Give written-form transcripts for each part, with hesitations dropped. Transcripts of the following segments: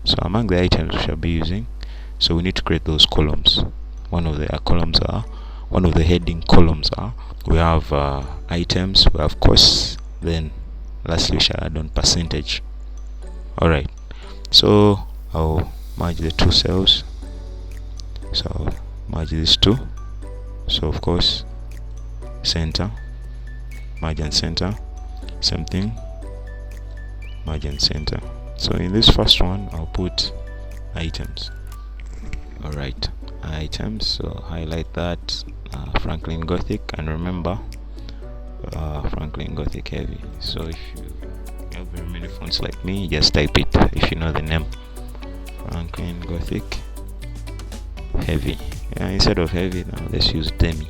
So among the items we shall be using, so we need to create those columns. One of the heading columns are, we have items, we have costs, then lastly we shall add on percentage. Alright, so I'll merge the two cells. So I'll merge these two. So of course, center, merge and center, same thing, merge and center. So in this first one, I'll put items. Alright, items, so highlight that, Franklin Gothic, and remember, Franklin Gothic heavy. So if you have very many fonts like me, just type it if you know the name, Franklin Gothic heavy. Instead of heavy, now let's use demi.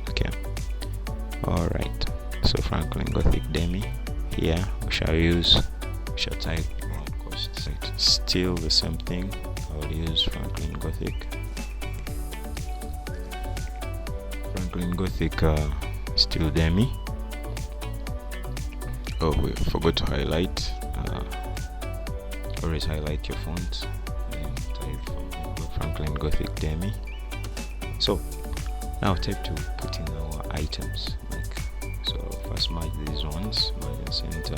Okay, alright, so Franklin Gothic demi. Here we shall type cost. Still the same thing, I'll use Franklin Gothic. Franklin Gothic still demi. Oh, we forgot to highlight. Always highlight your font. Then type Franklin Gothic demi. So now type to put in our items. So first merge these ones, merge the center,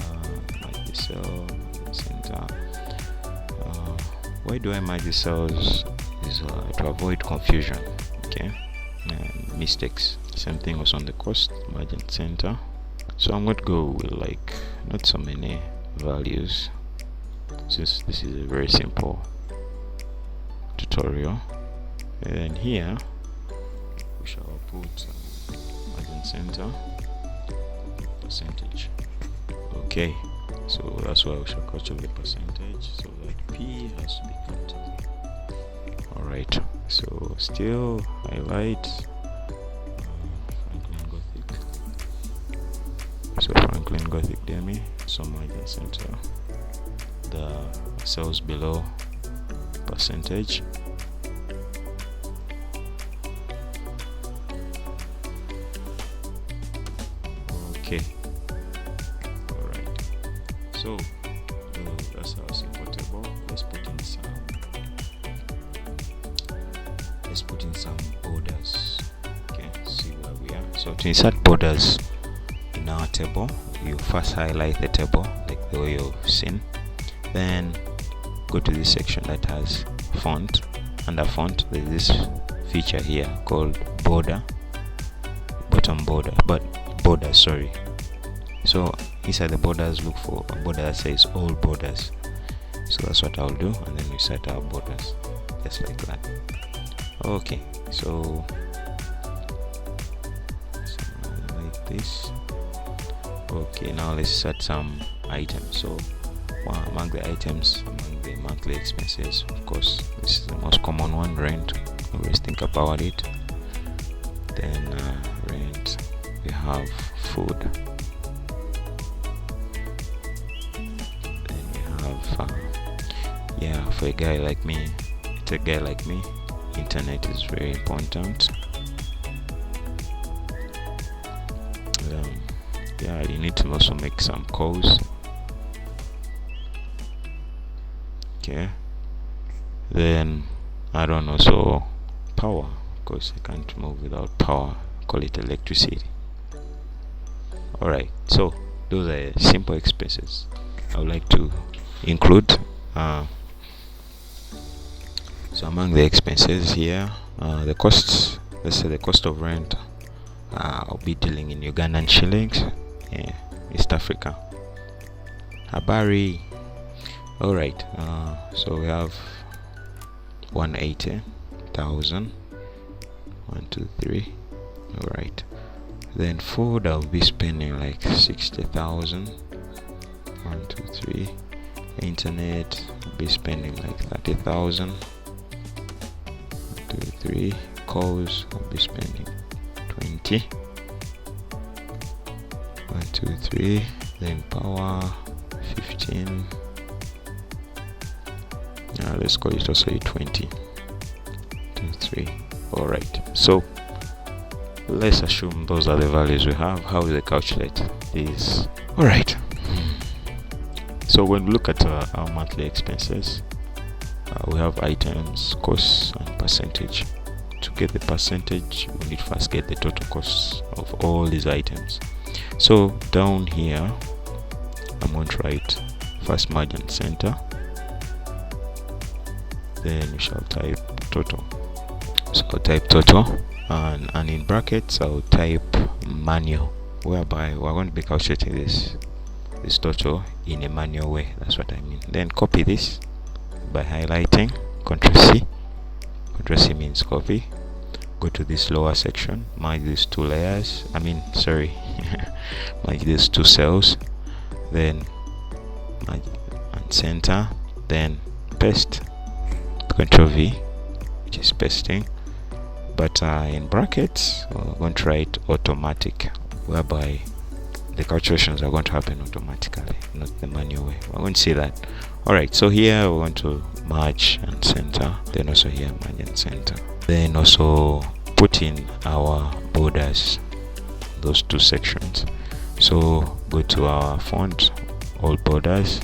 merge the cell, center. Why do I merge the cells? Is to avoid confusion, okay, and mistakes. Same thing was on the cost, merge and center. So I'm going to go with like not so many values, since this is a very simple tutorial. And then here we shall put merge and center, percentage. Okay, so that's why we shall capture the percentage, so that P has to be captured. Alright, so still highlight Franklin Gothic. So Franklin Gothic demi, so merge and center the cells below percentage. Okay, alright, so that's our simple table. Let's put in some borders. Okay, see where we are. So to insert borders in our table, you first highlight the table like the way you've seen, then go to this section that has font. Under font, there's this feature here called border, bottom border, sorry. So inside the borders, look for a border that says all borders. So that's what I'll do, and then we set our borders just like that. Okay, so like this. Okay, now let's set some items. So among the items, among the monthly expenses, of course this is the most common one, rent. Always think about it. Then rent, we have food, then we have for a guy like me, internet is very important. You need to also make some calls. Okay, then I don't know, so power, of course I can't move without power, call it electricity. Alright, so those are simple expenses I would like to include. So among the expenses here, the costs, let's say the cost of rent, I'll be dealing in Ugandan shillings, East Africa. Habari. Alright, so we have 180,000, 1, 2, 3. Alright, then food I'll be spending like 60,000, 1, 2, 3. Internet I'll be spending like 30,000, 1, 2, 3. Calls I'll be spending 20, 1, 2, 3. Then power 15. Let's call it also 20, 2, 3. Alright, so let's assume those are the values we have. How do they calculate this? Alright, so So when we look at our monthly expenses, we have items, costs, and percentage. To get the percentage, we need to first get the total costs of all these items. So down here, I'm going to write first margin center, then we shall type total. So I'll type total, and in brackets I'll type manual, whereby we're going to be calculating this total in a manual way. That's what I mean. Then copy this by highlighting, Ctrl C means copy. Go to this lower section, merge these two layers, merge these two cells, then merge and center, then paste, Ctrl V, which is pasting, but in brackets we're going to write automatic, whereby the calculations are going to happen automatically, not the manual way. We're going to see that. Alright, so here we want to merge and center, then also here merge and center, then also put in our borders, those two sections. So go to our font, all borders,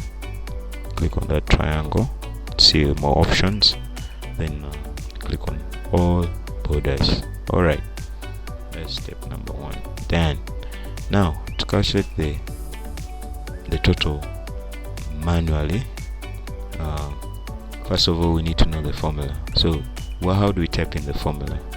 click on that triangle, see more options, then click on all borders. Alright, that's step number 1. Then now to calculate the total manually, first of all we need to know the formula. So how do we type in the formula?